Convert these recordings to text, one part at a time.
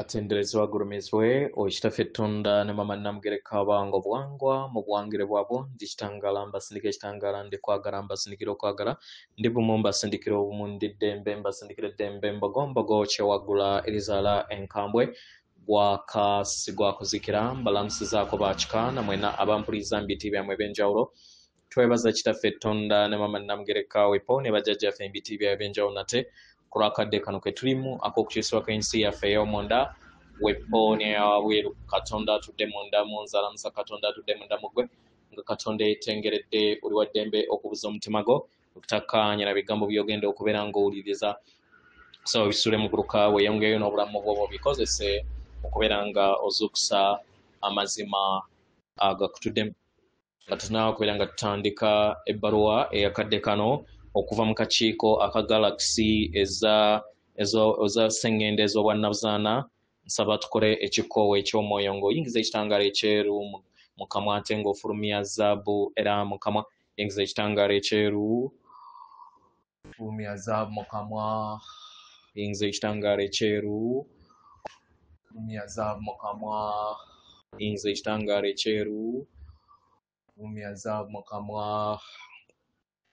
atenderezwa gurumizwe oishitafe tunda ne mama namgereka bango bwangwa mu bwangire bwabo ndikitangala mbasindike kitangala ndi kwagara mbasindikiro kwagara ndi bumumba sindikiro bumundi dembe mbasindikire dembe mbagomba goche wagula elizala enkambwe gwakasigwa kuzikira mbalamsiza ko bachikana mwena abampuliza mbiti byamwe benjawulo twebaza kitafe tunda ne mama namgereka wepone bajaja fe mbiti bya benjawulo nate kurakadde kano ketulimu akokukyusibwa kw'ensi yaffe ey'omunda wepoone aweeru katonda atudde munda mu nzala musa katonda atudde munda mugwe nga katonda yetengeredde oli wa ddembe okubuza omutima gwo okutakkaanya na bigambo by'ogenda okubeera ng'owuliriza so bisule mu guluka weeyongeyo n'obulamu bwo bikozese okubeera nga ozuukusa amazima agakutuddemu nga tunaaba okubeera nga tutandika ebbaluwa eyakadde kano okuva mu kakiiko aka galaxy eza sengende ez'obwannabuzaana nsaba tukole ekikoowo eky'omwoyo ng'oyingiza ekitangaala ekyeru mu kamwa ate ng'ofulumya zaabu era mu kamwa yingiza ekitangaala ekyeru fulumya zaabu mu kamwa yingiza ekitangaala ekyeru fulumya zaabu mu kamwa yingiza ekitangaala ekyeru fulumya zaabu mu kamwa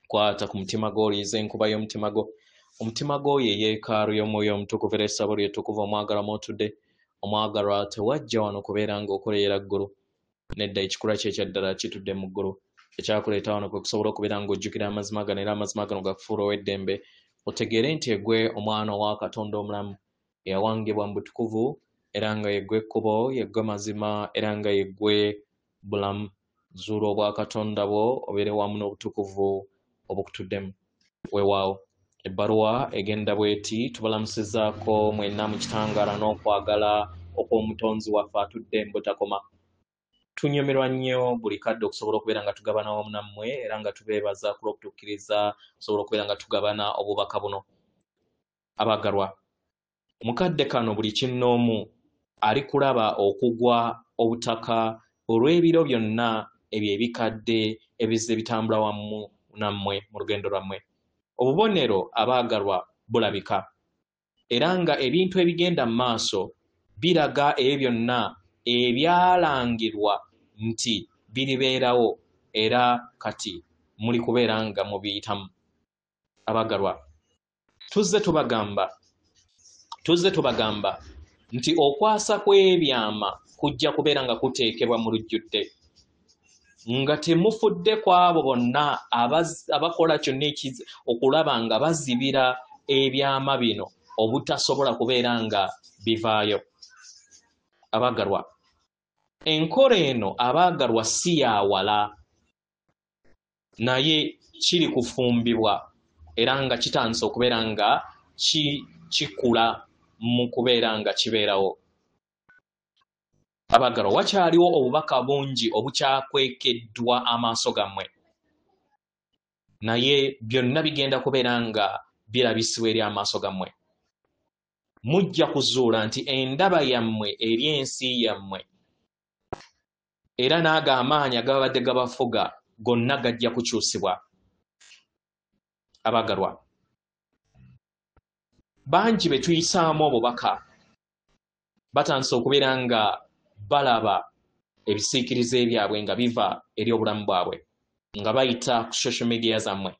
kwata ku mutima gwo oliiza enkuba y'omutima gwo omutima gwo ye yeekaalu y'omwoyo omutukuvu era essabo lyetukuvu omwagalwa otudde omwagalwa tewajja wano kubeera ng'okoleera ggulu nedda ekikula kye ekyaddala kitudde mu ggulu ekyakuleeta wano kwe kusobola okubeera ng'ojjukira amazima gano era amazima gano gakufuula ow'eddembe otegeere nti eggwe omwana wa katonda omulamu eyawangibwa mu butukuvu era nga yeggwe ekkubo yeggwe mazima era nga yeggwe bulamu zuula obwa katonda bwo obeere wamu n'obutukuvu obukutuddemu weewaawo ebbaluwa egenda bweti tubalamusizaako mwenna mu kitangaala n'okwagala okw'omutonzi waffe atudde mbutakoma tunyumirwa nnyo buli kadde okusobola okubeera nga tugabana wamu nammwe era nga tubeebaza ku lw'okutukkiriza okusobola okubeera nga tugabana obubaka buno abaagalwa mu kadde kano buli kinnoomu ali kulaba okugwa obutaka olw'ebiro byonna ebyo ebikadde ebizze bitambula wamu nammwe mu lugendo lwammwe obubonero abaagalwa bulabika era nga ebintu ebigenda mu maaso biraga ebyo byonna ebyalangirwa nti biribeerawo era kati muli kubeera nga mubiyitamu abaagalwa tuzze tubagamba nti okwasa kw'ebyama kujja kubeera nga kuteekebwa mu lujjudde nga temufudde ku abo bonna abakola kyonna okulaba nga bazibira ebyama bino obutasobola kubeera nga bivaayo abaagalwa enkola eno abaagalwa si yawala naye kiri kufumbibwa era nga kitandise okubeera nga kikula mu kubeera nga kibeerawo abaagalwa wakyaliwo obubaka bungi obukyakwekeddwa amaaso gammwe naye byonna bigenda kubeera nga birabisibwa eri amaaso gammwe mujja kuzuula nti endaba yammwe eri ensi yammwe era n'ago amaanyi agabadde gabafuga gonna gajja kukyusibwa abaagalwa bangi be tuyisaamu obubaka batandise okubeera nga balaba ebisiikirize byabwe nga biva eri obulamu bwabwe nga bayita ku social media zammwe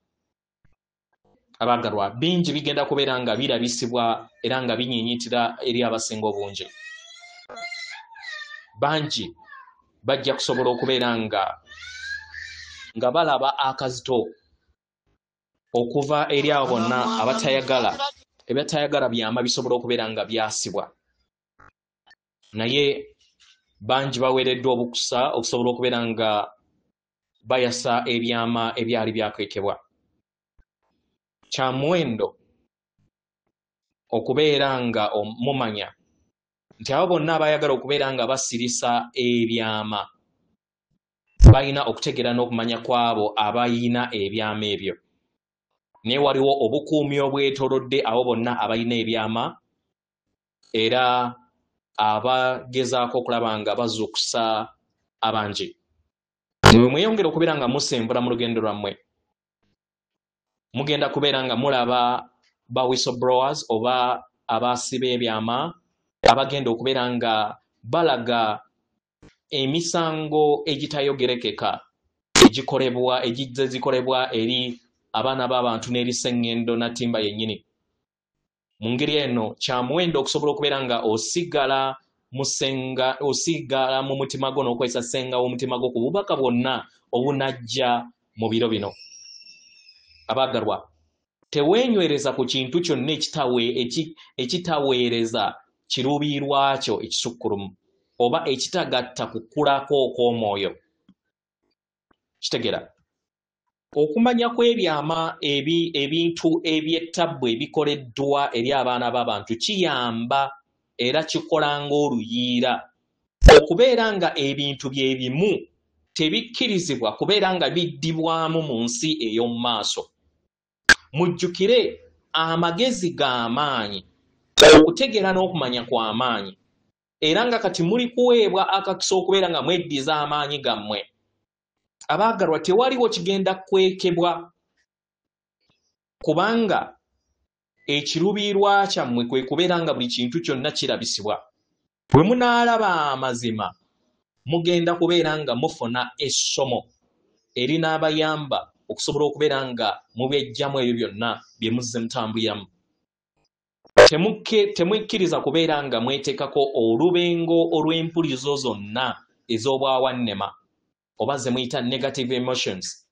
abaagalwa bingi bigenda kubeera nga birabisibwa era nga binyinyitira eri abasinga obungi bangi bajja kusobola okubeera nga balaba akazito okuva eri abo bonna ebyatayagala byama bisobola okubeera nga byasibwa naye bangi baweereddwa obukusa okusobola okubeera nga bayasa ebyama ebyali byakwekebwa kya muwendo okubeera nga mumanya nti abo bonna abayagala okubeera nga basirisa ebyama balina okutegeera n'okumanya kw'abo abayina ebyama ebyo naye waliwo obukuumi obwetolodde abo bonna abalina ebyama era abagezaako okulaba nga bazuukusa abangi mwe mweyongera okubeera nga musembula mu lugendo lwammwe mugenda kubeera nga mulaba ba whistleblowers oba abasiba ebyama abagenda okubeera nga balaga emisango egitayogerekeka egizze zikolebwa eri abaana b'abantu n'eri Ssengendo Natimba yennyini. Mu ngeri eno kya muwendo okusobola okubeera nga osigala mu mutima gwo n'okozesa ssenga w'omutima gwo ku bubaka bwonna obunajja mu biro bino. Abaagalwa, teweenywereza ku kintu kyonna ekitaweereza kiruubiirwa kyo ekisukkulumu oba ekitagatta kukulako okw'omwoyo. Kitegeera okumanya kw'ebyama ebintu eby'ettabbu ebikoleddwa eri abaana b'abantu kiyamba era kikola ng'oluyiira okubeera nga ebintu bye bimu tebikkirizibwa kubeera nga biddibwamu mu nsi ey'omu maaso. Mujjukire amagezi g'amaanyi, okutegeera n'okumanya kw'amaanyi, era nga kati muli kuweebwa akakisa okubeera nga mweddiza amaanyi gammwe. Abaagalwa, tewaliwo kigenda kwekebwa kubanga ekiruubiirwa kyammwe kwe kubeera nga buli kintu kyonna kirabisibwa. Bwe munaalaba amazima mugenda kubeera nga mufuna essomo erinaabayamba okusobola okubeera nga mubyejjamu ebyo byonna bye muzze mutambuliramu. Temwikkiriza kubeera nga mweteekako olubengo olw'empulizo zonna ez'obwawannema oba ze muyita negative emotions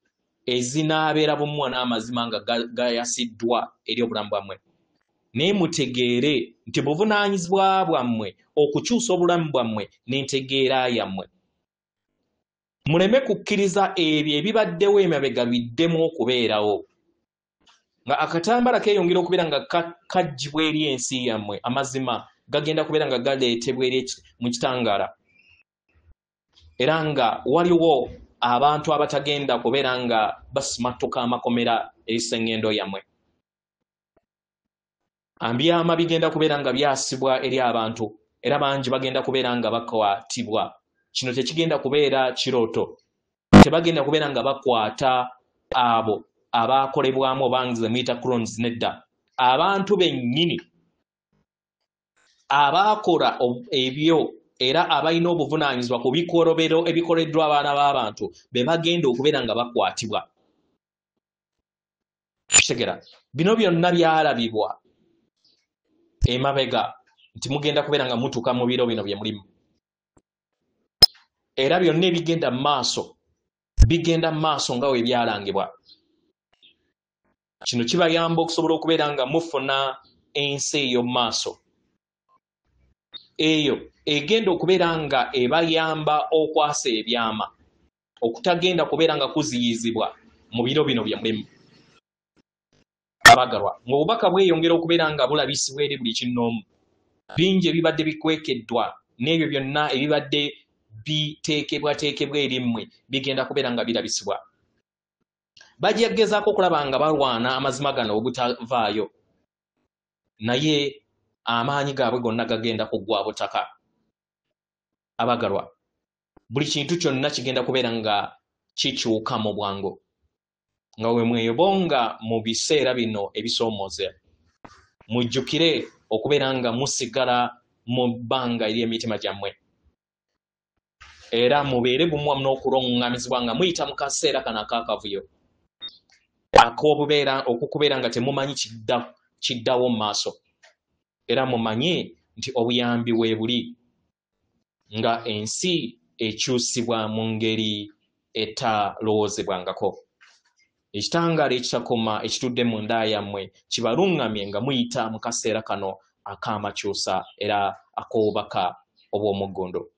ezinaabeera bumuwa n'amazima nga gayasiddwa eri obulamu bwammwe. Naye mutegeere nti buvunaanyizibwa bwammwe okukyusa obulamu bwammwe n'entegeera yammwe. Muleme kukkiriza ebyo ebibaddewo emabega biddemu okubeerawo. Nga akatambala keeyongera okubeera nga kaggyibwa eri ensi yammwe, amazima gagenda kubeera nga galeetebwa eri mu kitangaala. Era nga waliwo abantu abatagenda kubeera nga basimattuka amakomera eri Ssengendo yammwe. Byama bigenda kubeera nga byasibwa eri abantu era bangi bagenda kubeera nga bakwatibwa. Kino tekigenda kubeera kirooto. Tebagenda kubeera nga bakwata abo abaakolebwamu oba ze muyita clones nedda. Abantu bennyini abaakola ebyo era abalina obuvunaanyizibwa ku bikolobero ebikoleddwa abaana b'abantu be bagenda okubeera nga bakwatibwa. Kitegeera bino byonna byalabibwa emabega nti mugenda kubeera nga mutuuka mu biro bino bye mulimu. Era byonna ebigenda mu maaso bigenda mu maaso nga we byalangibwa. Kino kibayamba okusobola okubeera nga mufuna ensi ey'omu maaso eyo egenda okubeera nga ebayamba okwasa ebyama okutagenda kubeera nga kuziyizibwa mu biro bino bye mulimu. Abaagalwa, ng'obubaka bweyongera okubeera nga bulabisibwa eri buli kinnoomu, bingi ebibadde bikwekeddwa n'ebyo byonna ebibadde biteekebwateekebwa eri mmwe bigenda kubeera nga birabisibwa. Bajegezaako okulaba nga balwana amazima gano obutavaayo, naye amaanyi gaabwe gonna gagenda kuggwa butaka. Abaagalwa, buli kintu kyonna kigenda kubeera nga kikyuka mu bwangu nga we mweyobonga mu biseera bino ebisoomooza. Mujjukire okubeera nga musigala mu bbanga ery'emitima gyammwe era mubeere bumwamu n'okulongamizibwa nga muyita mu kaseera kano ak'akavuyo okukubeera nga temumanyi kiddawo mu maaso, era mumanye nti obuyambi we buli nga ensi ekyusibwa mu ngeri etalowoozebwangako. Ekitangaala ekitakoma ekitudde mu nda yammwe kibaluŋŋamye nga muyita mu kaseera kano ak'amakyusa era ak'obubaka obw'omuggondo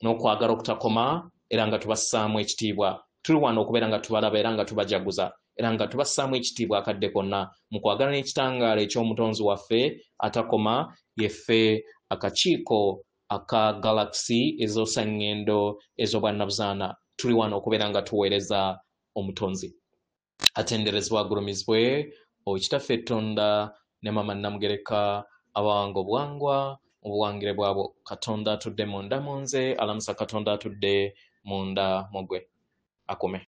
n'okwagala okutakoma, era nga tubassaamu ekitiibwa. Tuli wano okubeera nga tubalaba era nga tubajaguza era nga tubassaamu ekitiibwa akadde konna mu kwagala n'ekitangaala eky'omutonzi waffe atakoma, yeffe akakiiko aka Galaxy ez'Ossengendo ez'obwannabuzaana. Tuli wano okubeera nga tuweereza omutonzi. Atenderezebwa agulumizibwe Kitaffe Tonda ne Mama Namugereka abawanga obwangwa obuwangire bwabo. Katonda atudde munda mu nze, alamusa Katonda atudde munda mu gwe. Akume.